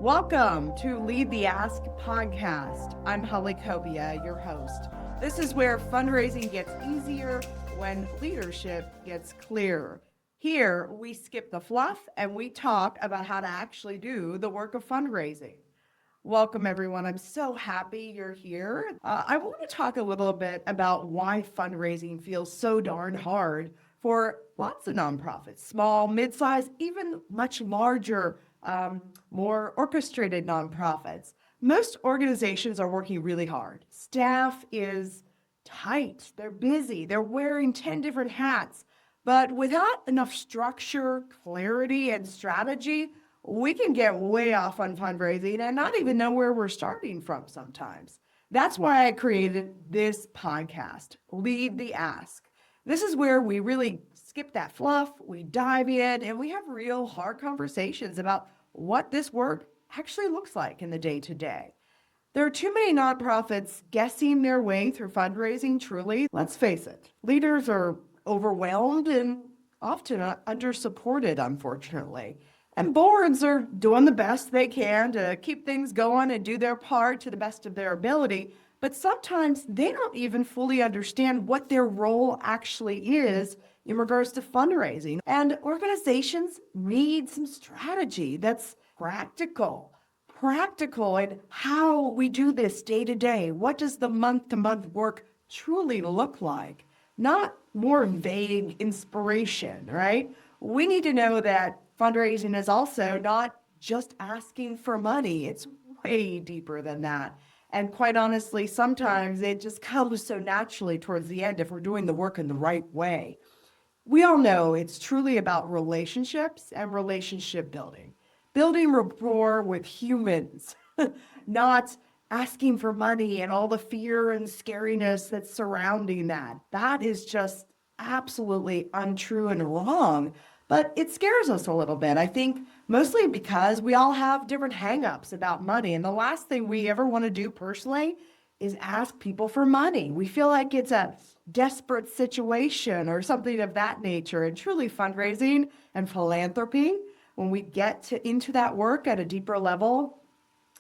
Welcome to Lead the Ask podcast. I'm Holly Kobia, your host. This is where fundraising gets easier when leadership gets clear. Here, we skip the fluff and we talk about how to actually do the work of fundraising. Welcome, everyone. I'm so happy you're here. I want to talk a little bit about why fundraising feels so darn hard for lots of nonprofits, small, mid-sized, even much larger, more orchestrated nonprofits. Most organizations are working really hard. Staff is tight, they're busy, they're wearing 10 different hats. But without enough structure, clarity, and strategy, we can get way off on fundraising and not even know where we're starting from sometimes. That's why I created this podcast, Lead the Ask. This is where we really skip that fluff, we dive in, and we have real hard conversations about what this work actually looks like in the day-to-day. There are too many nonprofits guessing their way through fundraising, truly. Let's face it, leaders are overwhelmed and often under-supported, unfortunately. And boards are doing the best they can to keep things going and do their part to the best of their ability. But sometimes they don't even fully understand what their role actually is in regards to fundraising. And organizations need some strategy that's practical in how we do this day to day. What does the month-to-month work truly look like? Not more vague inspiration, right? We need to know that fundraising is also not just asking for money. It's way deeper than that. And quite honestly, sometimes it just comes so naturally towards the end if we're doing the work in the right way. We all know it's truly about relationships and relationship building. Building rapport with humans, not asking for money and all the fear and scariness that's surrounding that. That is just absolutely untrue and wrong. But it scares us a little bit, I think, mostly because we all have different hangups about money. And the last thing we ever want to do personally is ask people for money. We feel like it's a desperate situation or something of that nature. And truly fundraising and philanthropy, when we get into that work at a deeper level,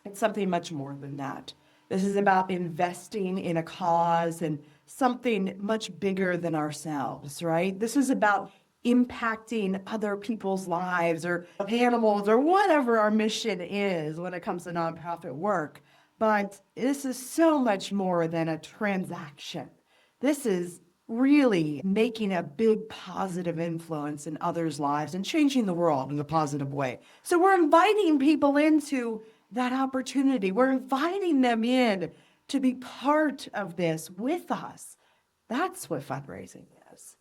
it's something much more than that. This is about investing in a cause and something much bigger than ourselves, right? This is about impacting other people's lives or animals or whatever our mission is when it comes to nonprofit work. But this is so much more than a transaction. This is really making a big positive influence in others' lives and changing the world in a positive way. So we're inviting people into that opportunity. We're inviting them in to be part of this with us. That's what fundraising is.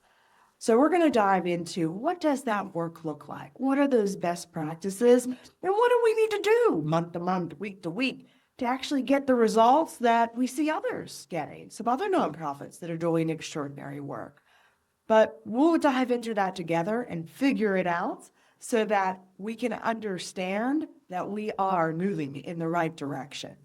So we're going to dive into what does that work look like? What are those best practices? And what do we need to do month to month, week to week to actually get the results that we see others getting, some other nonprofits that are doing extraordinary work. But we'll dive into that together and figure it out so that we can understand that we are moving in the right direction.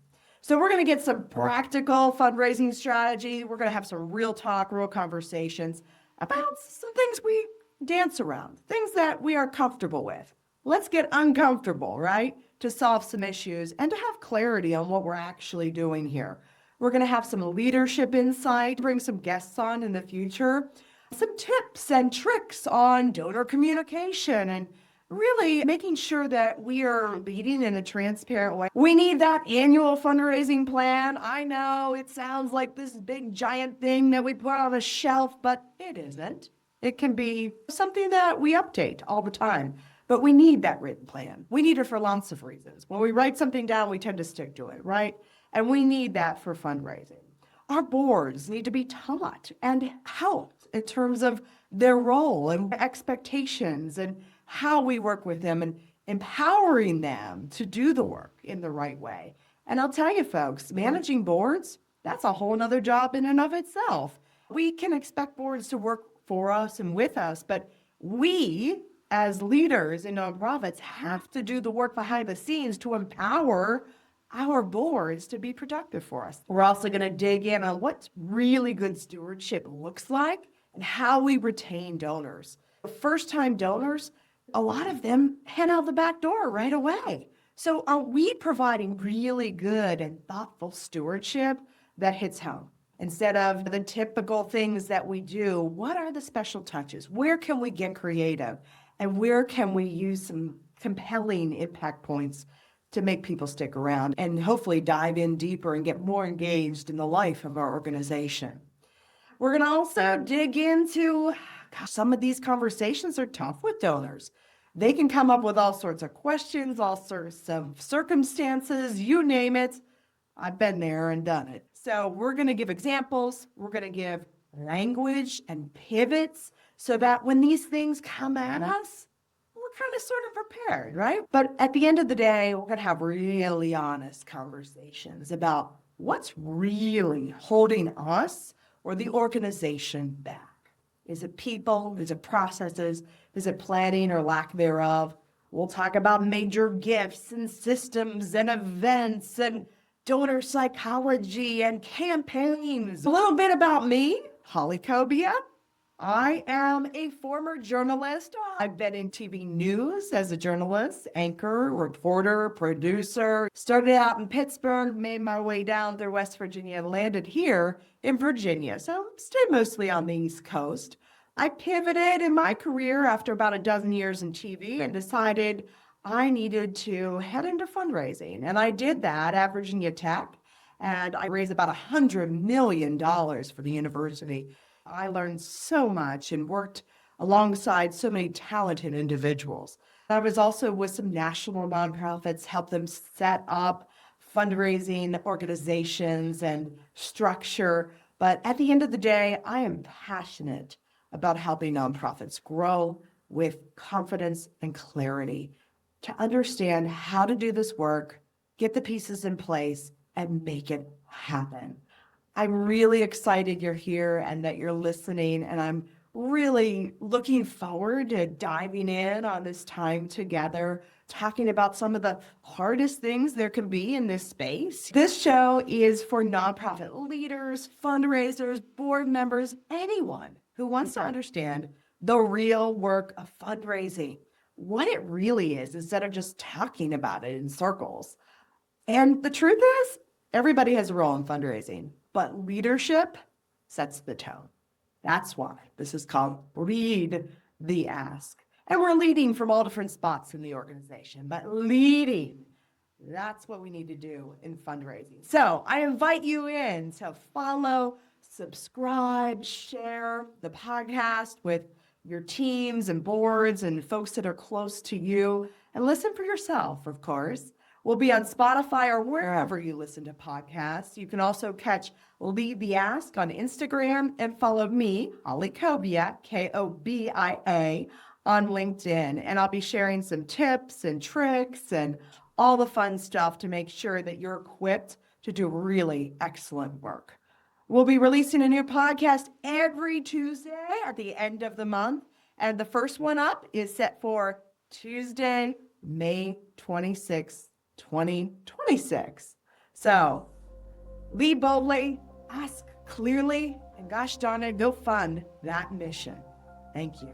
So we're going to get some practical fundraising strategy. We're going to have some real talk, real conversations about some things we dance around, things that we are comfortable with. Let's get uncomfortable, right? To solve some issues and to have clarity on what we're actually doing here. We're going to have some leadership insight, bring some guests on in the future, some tips and tricks on donor communication and really making sure that we are leading in a transparent way. We need that annual fundraising plan. I know it sounds like this big giant thing that we put on a shelf, but it isn't. It can be something that we update all the time, but we need that written plan. We need it for lots of reasons. When we write something down, we tend to stick to it, right? And we need that for fundraising. Our boards need to be taught and helped in terms of their role and expectations and how we work with them and empowering them to do the work in the right way. And I'll tell you, folks, managing boards, that's a whole nother job in and of itself. We can expect boards to work for us and with us, but we, as leaders in nonprofits, have to do the work behind the scenes to empower our boards to be productive for us. We're also going to dig in on what really good stewardship looks like and how we retain donors. First-time donors, a lot of them head out the back door right away. So are we providing really good and thoughtful stewardship that hits home? Instead of the typical things that we do, what are the special touches? Where can we get creative? And where can we use some compelling impact points to make people stick around and hopefully dive in deeper and get more engaged in the life of our organization? We're going to also dig into some of these conversations are tough with donors. They can come up with all sorts of questions, all sorts of circumstances, you name it. I've been there and done it. So we're going to give examples. We're going to give language and pivots so that when these things come at us, we're kind of sort of prepared, right? But at the end of the day, we're going to have really honest conversations about what's really holding us or the organization back. Is it people? Is it processes? Is it planning or lack thereof? We'll talk about major gifts and systems and events and donor psychology and campaigns. A little bit about me, Holly Kobia. I am a former journalist. I've been in TV news as a journalist, anchor, reporter, producer. Started out in Pittsburgh, made my way down through West Virginia, and landed here in Virginia. So stayed mostly on the East Coast. I pivoted in my career after about a dozen years in TV and decided I needed to head into fundraising. And I did that at Virginia Tech. And I raised about $100 million for the university. I learned so much and worked alongside so many talented individuals. I was also with some national nonprofits, helped them set up fundraising organizations and structure. But at the end of the day, I am passionate about helping nonprofits grow with confidence and clarity to understand how to do this work, get the pieces in place, and make it happen. I'm really excited you're here and that you're listening, and I'm really looking forward to diving in on this time together, talking about some of the hardest things there can be in this space. This show is for nonprofit leaders, fundraisers, board members, anyone who wants to understand the real work of fundraising, what it really is, instead of just talking about it in circles. And the truth is, everybody has a role in fundraising, but leadership sets the tone. That's why this is called Lead the Ask. And we're leading from all different spots in the organization, but leading, that's what we need to do in fundraising. So I invite you in to follow, subscribe, share the podcast with your teams and boards and folks that are close to you, and listen for yourself, of course. We'll be on Spotify or wherever you listen to podcasts. You can also catch Lead the Ask on Instagram and follow me, Holly Kobia, Kobia, on LinkedIn. And I'll be sharing some tips and tricks and all the fun stuff to make sure that you're equipped to do really excellent work. We'll be releasing a new podcast every Tuesday at the end of the month. And the first one up is set for Tuesday, May 26th. 2026. So lead boldly, ask clearly, and gosh darn it, go fund that mission. Thank you.